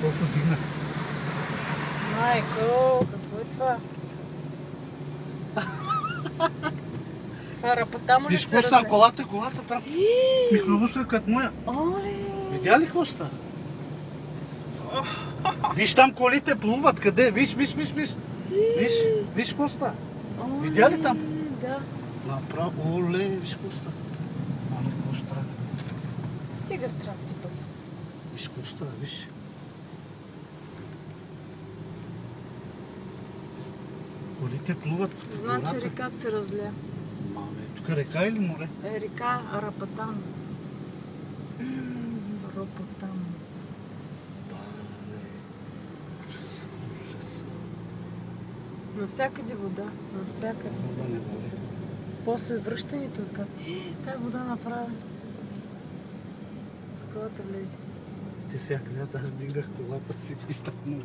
Колко дигнах? Майко, какво е това? Това рапата му ли Виж се какво става? разне? Колата там. Микробуса е като моя. Оле! Видя ли какво става? Виж там колите плуват. Къде? Виж. Виж какво става. Видя ли там? Да. Направо, оле, виж какво става. Мале, какво става? Стига страх ти пък. Виж какво става, виж. Колите плуват в Значи гората. реката се разля. Мале, тук река или море? Река Рапатан. Рапатан. Бале, ужас. Навсякъде вода. Навсякъде. Да не боле. После връщането е как. Тая вода направи. В колата влезе. Те сега гледат, аз дигнах колата си и станах.